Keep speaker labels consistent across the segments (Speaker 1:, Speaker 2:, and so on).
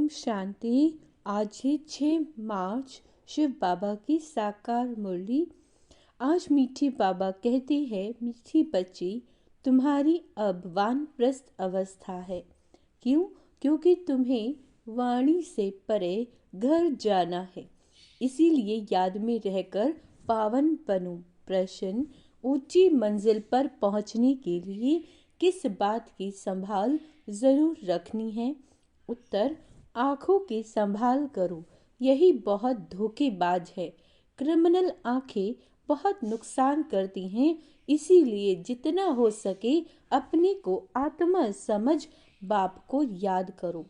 Speaker 1: ओम शांति। आज है 6 मार्च, शिव बाबा की साकार मुरली। आज मीठे बाबा कहते हैं, मीठी बच्ची, तुम्हारी अब वानप्रस्थ अवस्था है। क्यों? क्योंकि तुम्हें वाणी से परे घर जाना है। इसीलिए याद में रहकर पावन बनो। प्रश्न: ऊंची मंजिल पर पहुंचने के लिए किस बात की संभाल जरूर रखनी है? उत्तर: आँखों की संभाल करो। यही बहुत धोखेबाज है। क्रिमिनल आँखें बहुत नुकसान करती हैं। इसीलिए जितना हो सके अपने को आत्मा समझ बाप को याद करो।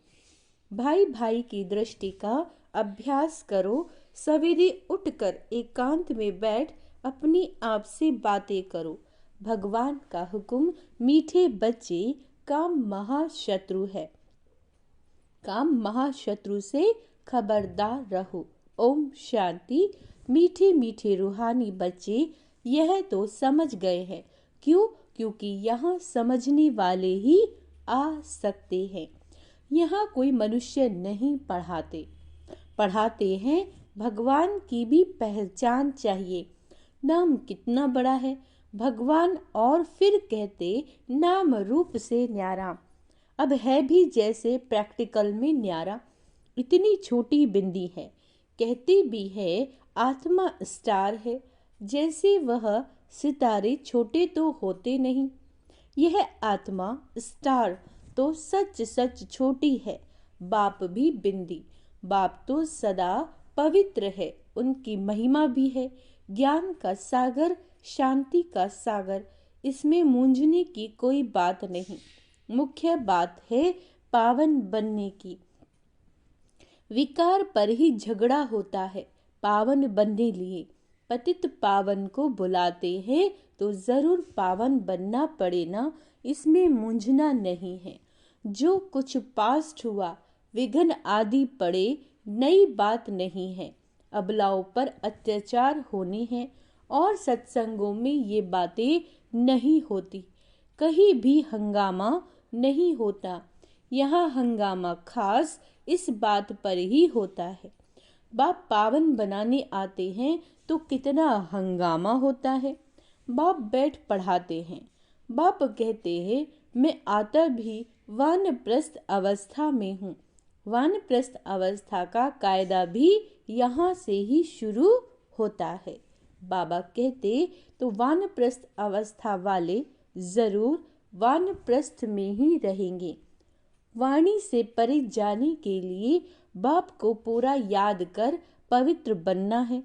Speaker 1: भाई भाई की दृष्टि का अभ्यास करो। सवेरे उठकर एकांत में बैठ अपने आप से बातें करो। भगवान का हुक्म, मीठे बच्चे, काम महाशत्रु है। काम महाशत्रु से खबरदार रहो। ओम शांति। मीठे मीठे रूहानी बच्चे यह तो समझ गए हैं। क्यों? क्योंकि यहाँ समझने वाले ही आ सकते हैं। यहाँ कोई मनुष्य नहीं पढ़ाते हैं। भगवान की भी पहचान चाहिए। नाम कितना बड़ा है भगवान, और फिर कहते नाम रूप से न्यारा। अब है भी जैसे प्रैक्टिकल में न्यारा। इतनी छोटी बिंदी है। कहते भी है आत्मा स्टार है। जैसे वह सितारे छोटे तो होते नहीं। यह आत्मा स्टार तो सच सच छोटी है। बाप भी बिंदी। बाप तो सदा पवित्र है। उनकी महिमा भी है। ज्ञान का सागर, शांति का सागर। इसमें मूंझने की कोई बात नहीं। मुख्य बात है पावन बनने की। विकार पर ही झगड़ा होता है। पावन बनने लिए पतित पावन को बुलाते हैं तो जरूर पावन बनना पड़े ना। इसमें मूंझना नहीं है। जो कुछ पास्ट हुआ, विघ्न आदि पड़े, नई बात नहीं है। अबलाओं पर अत्याचार होने हैं और सत्संगों में ये बातें नहीं होती। कहीं भी हंगामा नहीं होता। यहाँ हंगामा खास इस बात पर ही होता है। बाप पावन बनाने आते हैं तो कितना हंगामा होता है। बाप बैठ पढ़ाते हैं। बाप कहते हैं मैं आता भी वानप्रस्थ अवस्था में हूँ। वानप्रस्थ अवस्था का कायदा भी यहाँ से ही शुरू होता है। बाबा कहते तो वानप्रस्थ अवस्था वाले जरूर वानप्रस्थ में ही रहेंगे। वाणी से परे जाने के लिए बाप को पूरा याद कर पवित्र बनना है।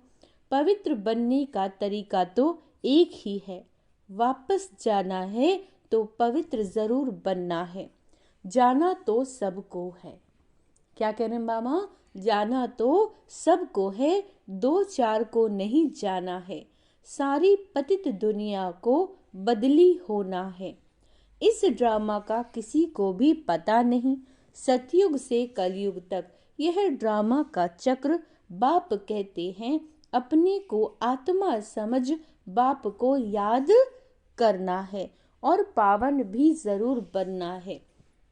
Speaker 1: पवित्र बनने का तरीका तो एक ही है। वापस जाना है तो पवित्र जरूर बनना है। जाना तो सबको है। क्या कह रहे हैं बाबा? जाना तो सबको है, 2-4 को नहीं जाना है। सारी पतित दुनिया को बदली होना है। इस ड्रामा का किसी को भी पता नहीं। सतयुग से कलयुग तक यह ड्रामा का चक्र। बाप कहते हैं अपने को आत्मा समझ बाप को याद करना है और पावन भी जरूर बनना है।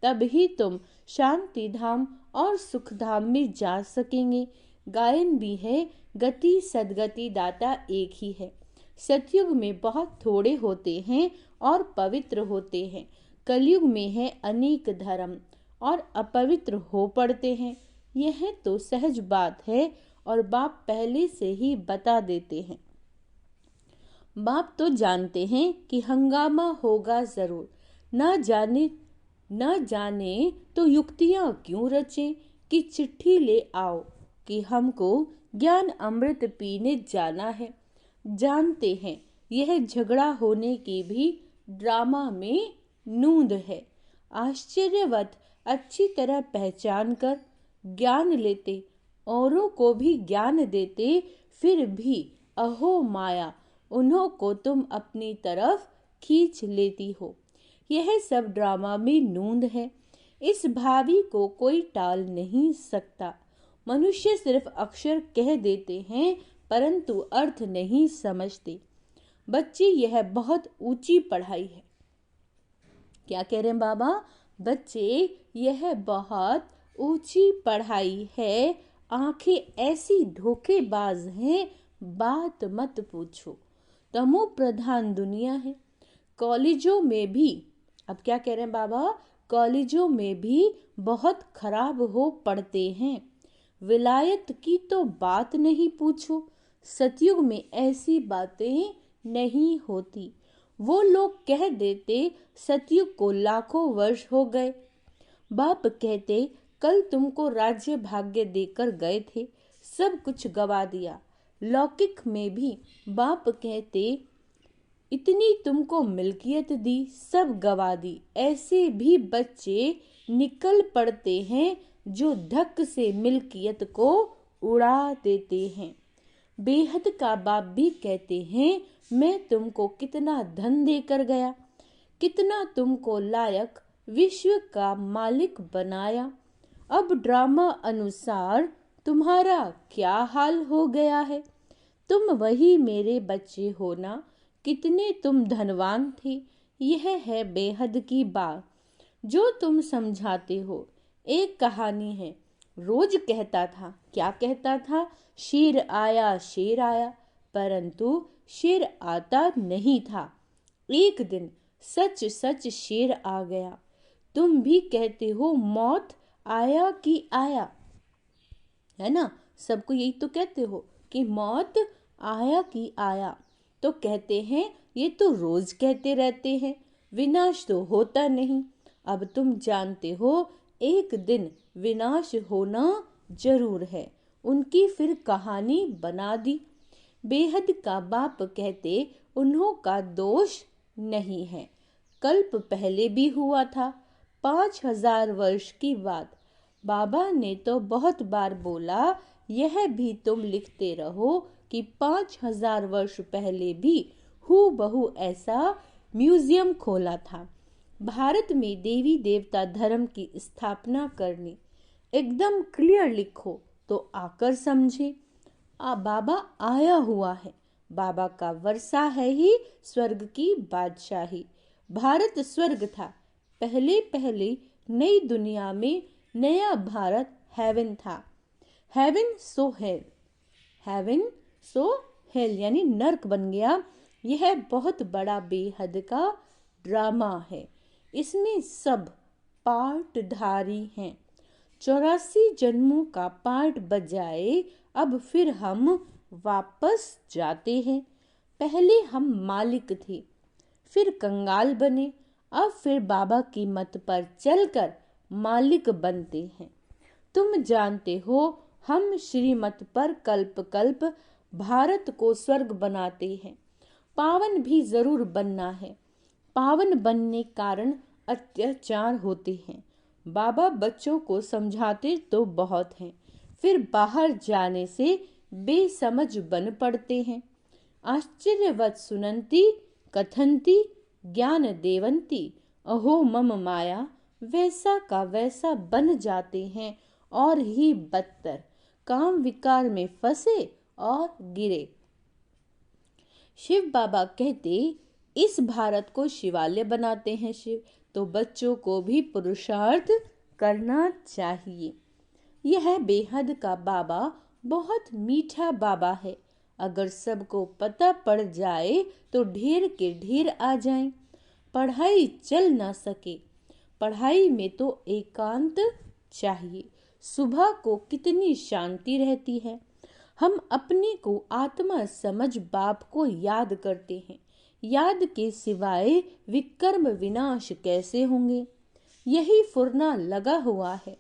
Speaker 1: तब ही तुम शांति धाम और सुख धाम में जा सकेंगे। गायन भी है, गति सदगति दाता एक ही है। सतयुग में बहुत थोड़े होते हैं और पवित्र होते हैं। कलयुग में है अनेक धर्म और अपवित्र हो पड़ते हैं। यह तो सहज बात है और बाप पहले से ही बता देते हैं। बाप तो जानते हैं कि हंगामा होगा जरूर। न जाने तो युक्तियां क्यों रचें कि चिट्ठी ले आओ कि हमको ज्ञान अमृत पीने जाना है। जानते हैं यह झगड़ा होने की भी ड्रामा में नूंद है। आश्चर्यवत अच्छी तरह पहचान कर ज्ञान लेते, औरों को भी ज्ञान देते, फिर भी अहो माया उन्हों को तुम अपनी तरफ खींच लेती हो। यह सब ड्रामा में नूंद है। इस भावी को कोई टाल नहीं सकता। मनुष्य सिर्फ अक्षर कह देते हैं परंतु अर्थ नहीं समझते। बच्चे यह बहुत ऊंची पढ़ाई है। क्या कह रहे हैं बाबा? बच्चे यह बहुत ऊंची पढ़ाई है, आंखें ऐसी धोखेबाज हैं, बात मत पूछो। तमो प्रधान दुनिया है। कॉलेजों में भी, अब क्या कह रहे हैं बाबा, कॉलेजों में भी बहुत खराब हो पढ़ते हैं। विलायत की तो बात नहीं पूछो, सतयुग में ऐसी बातें नहीं होती। वो लोग कह देते सतयुग को लाखों वर्ष हो गए। बाप कहते कल तुमको राज्य भाग्य देकर गए थे, सब कुछ गवा दिया। लौकिक में भी बाप कहते इतनी तुमको मिल्कियत दी, सब गवा दी। ऐसे भी बच्चे निकल पड़ते हैं जो धक से मिल्कियत को उड़ा देते हैं। बेहद का बाप भी कहते हैं मैं तुमको कितना धन देकर गया, कितना तुमको लायक विश्व का मालिक बनाया। अब ड्रामा अनुसार तुम्हारा क्या हाल हो गया है। तुम वही मेरे बच्चे हो ना, कितने तुम धनवान थे। यह है बेहद की बात जो तुम समझाते हो। एक कहानी है, रोज कहता था, क्या कहता था, शेर आया शेर आया, परंतु शेर आता नहीं था। एक दिन सच सच शेर आ गया। तुम भी कहते हो मौत आया कि आया, है ना, सबको यही तो कहते हो कि मौत आया कि आया। तो कहते हैं ये तो रोज कहते रहते हैं, विनाश तो होता नहीं। अब तुम जानते हो एक दिन विनाश होना जरूर है। उनकी फिर कहानी बना दी। बेहद का बाप कहते उन्हों का दोष नहीं है, कल्प पहले भी हुआ था, 5000 वर्ष की बात। बाबा ने तो बहुत बार बोला यह भी तुम लिखते रहो कि 5000 वर्ष पहले भी हूबहू ऐसा म्यूजियम खोला था। भारत में देवी देवता धर्म की स्थापना करनी, एकदम क्लियर लिखो तो आकर समझे। बाबा आया हुआ है, बाबा का वर्षा है ही स्वर्ग की बादशाही। भारत स्वर्ग था, पहले पहले नई दुनिया में नया भारत हेवन था। हेवन सो हेल, हेवन सो हेल यानी नर्क बन गया। यह बहुत बड़ा बेहद का ड्रामा है, इसमें सब पार्टधारी हैं। 84 जन्मों का पार्ट बजाए अब फिर हम वापस जाते हैं। पहले हम मालिक थे, फिर कंगाल बने, अब फिर बाबा की मत पर चलकर मालिक बनते हैं। तुम जानते हो हम श्रीमत पर कल्प कल्प भारत को स्वर्ग बनाते हैं। पावन भी जरूर बनना है, पावन बनने कारण अत्याचार होते हैं। बाबा बच्चों को समझाते तो बहुत हैं, फिर बाहर जाने से बेसमझ बन पड़ते हैं। आश्चर्यवत सुनंती कथंती ज्ञान देवंती, अहो मम माया, वैसा का वैसा बन जाते हैं और ही बदतर, काम विकार में फंसे और गिरे। शिव बाबा कहते इस भारत को शिवालय बनाते हैं शिव, तो बच्चों को भी पुरुषार्थ करना चाहिए। यह बेहद का बाबा बहुत मीठा बाबा है। अगर सबको पता पड़ जाए तो ढेर के ढेर आ जाएं। पढ़ाई चल ना सके, पढ़ाई में तो एकांत चाहिए। सुबह को कितनी शांति रहती है। हम अपने को आत्मा समझ बाप को याद करते हैं। याद के सिवाय विकर्म विनाश कैसे होंगे, यही फुरना लगा हुआ है।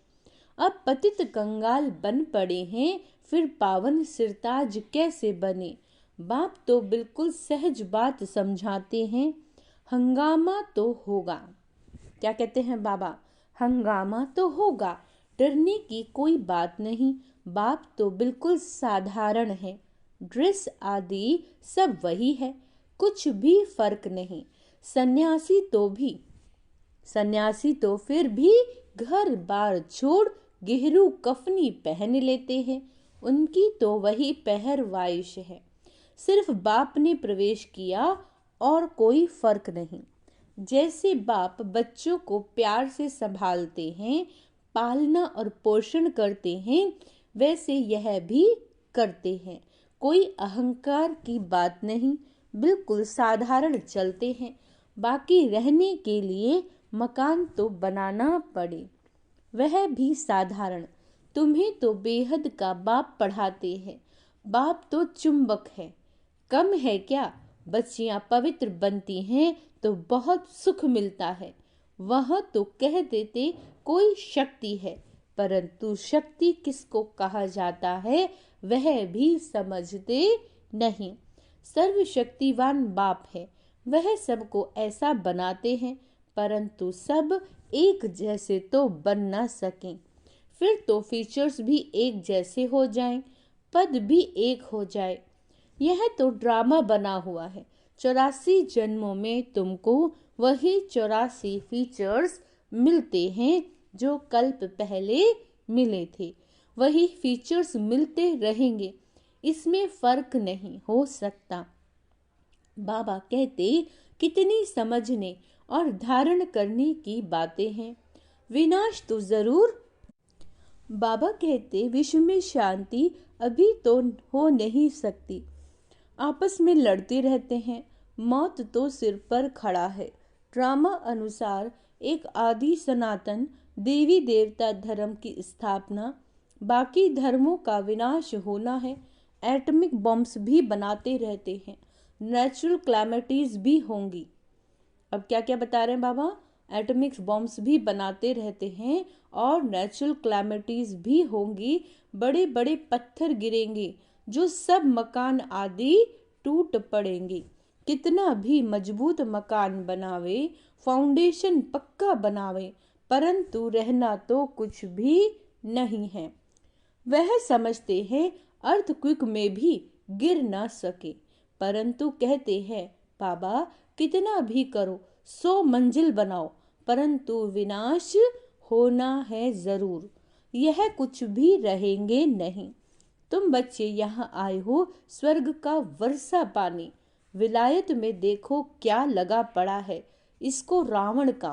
Speaker 1: अब पतित कंगाल बन पड़े हैं, फिर पावन सिरताज कैसे बने। बाप तो बिल्कुल सहज बात समझाते हैं। हंगामा तो होगा, क्या कहते हैं बाबा, हंगामा तो होगा, डरने की कोई बात नहीं। बाप तो बिल्कुल साधारण है, ड्रेस आदि सब वही है, कुछ भी फर्क नहीं। सन्यासी तो फिर भी घर बार छोड़ गेहरू कफनी पहन लेते हैं, उनकी तो वही पहरवाइश है। सिर्फ बाप ने प्रवेश किया और कोई फर्क नहीं। जैसे बाप बच्चों को प्यार से संभालते हैं, पालना और पोषण करते हैं, वैसे यह भी करते हैं। कोई अहंकार की बात नहीं, बिल्कुल साधारण चलते हैं। बाकी रहने के लिए मकान तो बनाना पड़े, वह भी साधारण। तुम्हें तो बेहद का बाप पढ़ाते हैं। बाप तो चुंबक है, कम है क्या? बच्चियां पवित्र बनती हैं तो बहुत सुख मिलता है। वह तो कह देते कोई शक्ति है, परंतु शक्ति किसको कहा जाता है वह भी समझते नहीं। सर्वशक्तिवान बाप है, वह सबको ऐसा बनाते हैं, परंतु सब एक जैसे तो बन ना सकें। फिर तो फीचर्स भी एक जैसे हो जाएं, पद भी एक हो जाए। यह तो ड्रामा बना हुआ है। 84 जन्मों में तुमको वही 84 फीचर्स मिलते हैं जो कल्प पहले मिले थे। वही फीचर्स मिलते रहेंगे, इसमें फर्क नहीं हो सकता। बाबा कहते कितनी समझने और धारण करने की बातें हैं। विनाश तो जरूर। बाबा कहते विश्व में शांति अभी तो हो नहीं सकती। आपस में लड़ते रहते हैं, मौत तो सिर पर खड़ा है। ड्रामा अनुसार एक आदि सनातन देवी देवता धर्म की स्थापना, बाकी धर्मों का विनाश होना है। एटॉमिक बॉम्ब्स भी बनाते रहते हैं, नेचुरल क्लैमिटीज भी होंगी। अब क्या क्या बता रहे हैं बाबा? एटॉमिक बॉम्ब्स भी बनाते रहते हैं और नेचुरल क्लैमिटीज भी होंगी। बड़े बड़े पत्थर गिरेंगे जो सब मकान आदि टूट पड़ेंगे। कितना भी मजबूत मकान बनावे, फाउंडेशन पक्का बनावे, परंतु रहना तो कुछ भी नहीं है। वह समझते हैं अर्थक्वेक में भी गिर ना सके, परंतु कहते हैं बाबा कितना भी करो, 100 मंजिल बनाओ, परंतु विनाश होना है जरूर। यह कुछ भी रहेंगे नहीं। तुम बच्चे यहाँ आए हो स्वर्ग का वर्षा पानी। विलायत में देखो क्या लगा पड़ा है। इसको रावण का,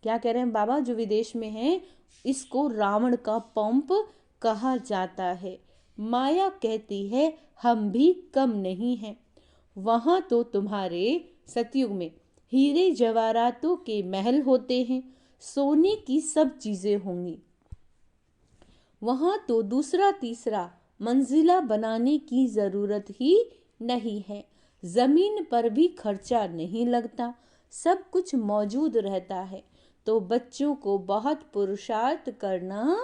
Speaker 1: क्या कह रहे हैं बाबा जो विदेश में है, इसको रावण का पंप कहा जाता है। माया कहती है हम भी कम नहीं हैं। वहां तो तुम्हारे सतयुग में हीरे जवाहरातों के महल होते हैं, सोने की सब चीजें होंगी। वहां तो दूसरा तीसरा मंजिला बनाने की जरूरत ही नहीं है। जमीन पर भी खर्चा नहीं लगता, सब कुछ मौजूद रहता है। तो बच्चों को बहुत पुरुषार्थ करना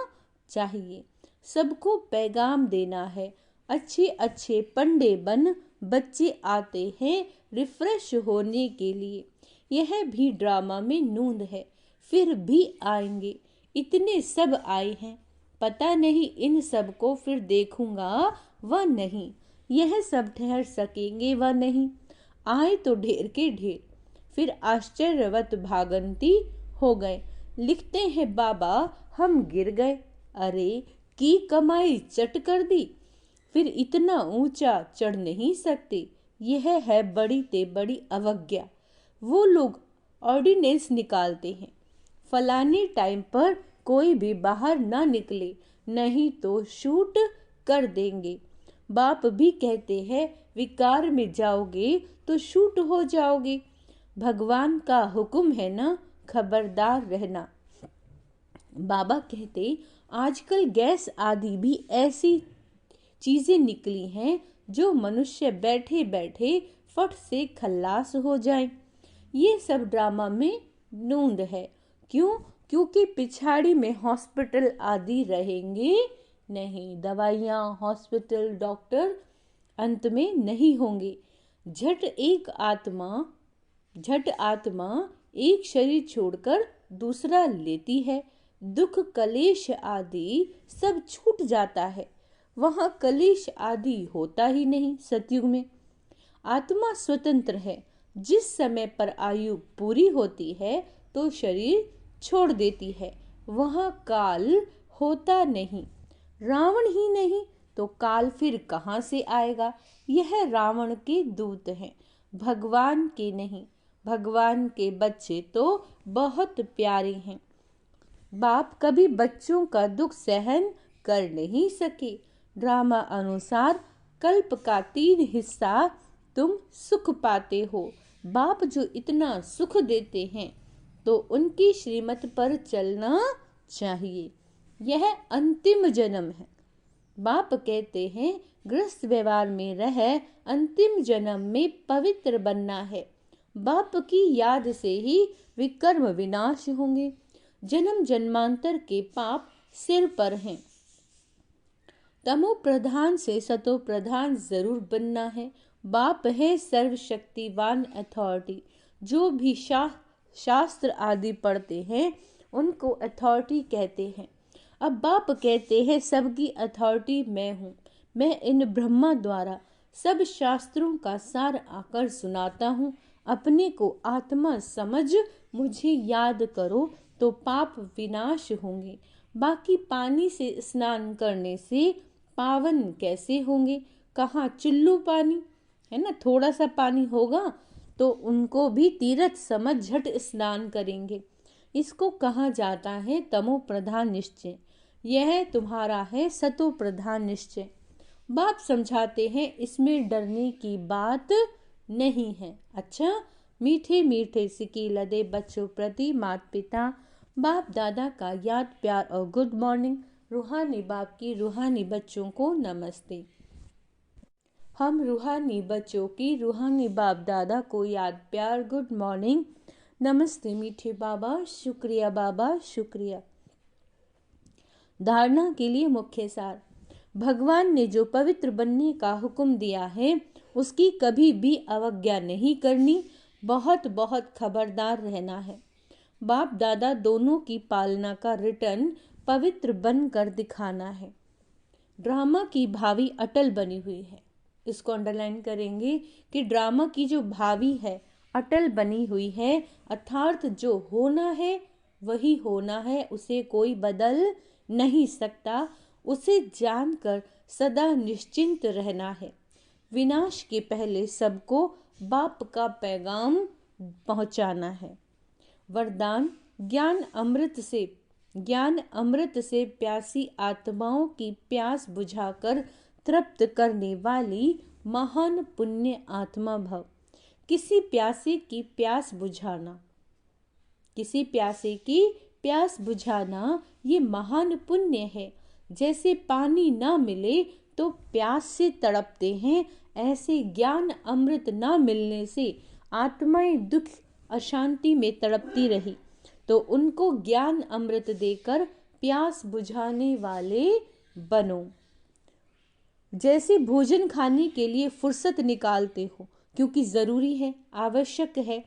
Speaker 1: चाहिए, सबको पैगाम देना है। अच्छे अच्छे पंडे बन बच्चे आते हैं रिफ्रेश होने के लिए। यह भी ड्रामा में नूंद है, फिर भी आएंगे। इतने सब आए हैं, पता नहीं इन सब को फिर देखूंगा व नहीं, यह सब ठहर सकेंगे व नहीं। आए तो ढेर के ढेर, फिर आश्चर्यवत भागंती हो गए। लिखते हैं बाबा हम गिर गए, अरे की कमाई चट कर दी, फिर इतना ऊंचा चढ़ नहीं सकते। यह है बड़ी ते बड़ी अवज्ञा। वो लोग ऑर्डिनेंस निकालते हैं, फलाने टाइम पर कोई भी बाहर ना निकले, नहीं तो शूट कर देंगे। बाप भी कहते हैं विकार में जाओगे तो शूट हो जाओगे। भगवान का हुक्म है ना, खबरदार रहना। बाबा कहते आजकल गैस आदि भी ऐसी चीजें निकली हैं जो मनुष्य बैठे बैठे फट से खल्लास हो जाए। ये सब ड्रामा में नूंद है। क्यों? क्योंकि पिछाड़ी में हॉस्पिटल आदि रहेंगे नहीं, दवाइयाँ, हॉस्पिटल, डॉक्टर अंत में नहीं होंगे। झट आत्मा एक शरीर छोड़कर दूसरा लेती है। दुख कलेश आदि सब छूट जाता है, वहां कलेश आदि होता ही नहीं। सतयुग में आत्मा स्वतंत्र है। जिस समय पर आयु पूरी होती है तो शरीर छोड़ देती है, वहां काल होता नहीं। रावण ही नहीं तो काल फिर कहाँ से आएगा? यह रावण के दूत हैं, भगवान के नहीं। भगवान के बच्चे तो बहुत प्यारे हैं। बाप कभी बच्चों का दुख सहन कर नहीं सके। ड्रामा अनुसार कल्प का 3 हिस्सा तुम सुख पाते हो। बाप जो इतना सुख देते हैं तो उनकी श्रीमत पर चलना चाहिए। यह अंतिम जन्म है। बाप कहते हैं गृहस्थ व्यवहार में रह अंतिम जन्म में पवित्र बनना है। बाप की याद से ही विकर्म विनाश होंगे। जन्म जन्मांतर के पाप सिर पर हैं। तमो प्रधान से सतो प्रधान जरूर बनना है। बाप है सर्वशक्तिवान अथॉरिटी। जो भी शास्त्र आदि पढ़ते हैं उनको अथॉरिटी कहते हैं। अब बाप कहते हैं सबकी अथॉरिटी मैं हूँ। मैं इन ब्रह्मा द्वारा सब शास्त्रों का सार आकर सुनाता हूँ। अपने को आत्मा समझ मुझे याद करो तो पाप विनाश होंगे। बाकी पानी से स्नान करने से पावन कैसे होंगे? कहाँ चुल्लू पानी है ना, थोड़ा सा पानी होगा तो उनको भी तीर्थ समझ झट स्नान करेंगे। इसको कहा जाता है तमो प्रधान निश्चय। यह तुम्हारा है सतो प्रधान निश्चय। बाप समझाते हैं इसमें डरने की बात नहीं है। अच्छा, मीठे मीठे सिक्के लदे बच्चों प्रति माता पिता बाप दादा का याद प्यार और गुड मॉर्निंग। रूहानी बाप की रूहानी बच्चों को नमस्ते। हम रूहानी बच्चों की रूहानी बाप दादा को याद प्यार गुड मॉर्निंग नमस्ते। मीठे बाबा शुक्रिया, बाबा शुक्रिया। धारणा के लिए मुख्य सार। भगवान ने जो पवित्र बनने का हुक्म दिया है उसकी कभी भी अवज्ञा नहीं करनी। बहुत बहुत खबरदार रहना है। बाप दादा दोनों की पालना का रिटर्न पवित्र बनकर दिखाना है। ड्रामा की भावी अटल बनी हुई है। इसको अंडरलाइन करेंगे कि ड्रामा की जो भावी है अटल बनी हुई है, अर्थात जो होना है वही होना है, उसे कोई बदल नहीं सकता। उसे जानकर सदा निश्चिंत रहना है। विनाश के पहले सबको बाप का पैगाम पहुंचाना है। वरदान ज्ञान अमृत से प्यासी आत्माओं की प्यास बुझाकर तृप्त करने वाली महान पुण्य आत्मा भव। किसी प्यासे की प्यास बुझाना ये महान पुण्य है। जैसे पानी ना मिले तो प्यास से तड़पते हैं, ऐसे ज्ञान अमृत ना मिलने से आत्माएं दुख अशांति में तड़पती रही तो उनको ज्ञान अमृत देकर प्यास बुझाने वाले बनो। जैसे भोजन खाने के लिए फुर्सत निकालते हो क्योंकि जरूरी है, आवश्यक है,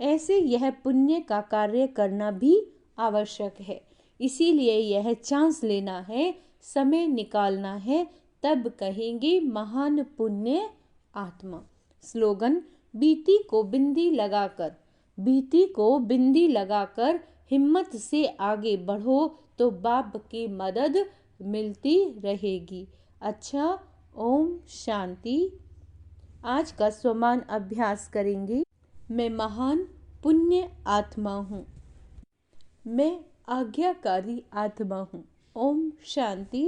Speaker 1: ऐसे यह पुण्य का कार्य करना भी आवश्यक है। इसीलिए यह चांस लेना है, समय निकालना है, तब कहेंगे महान पुण्य आत्मा। स्लोगन बीती को बिंदी लगाकर हिम्मत से आगे बढ़ो तो बाप की मदद मिलती रहेगी। अच्छा, ओम शांति। आज का स्वमान अभ्यास करेंगे। मैं महान पुण्य आत्मा हूँ। मैं आज्ञाकारी आत्मा हूँ। ओम शांति।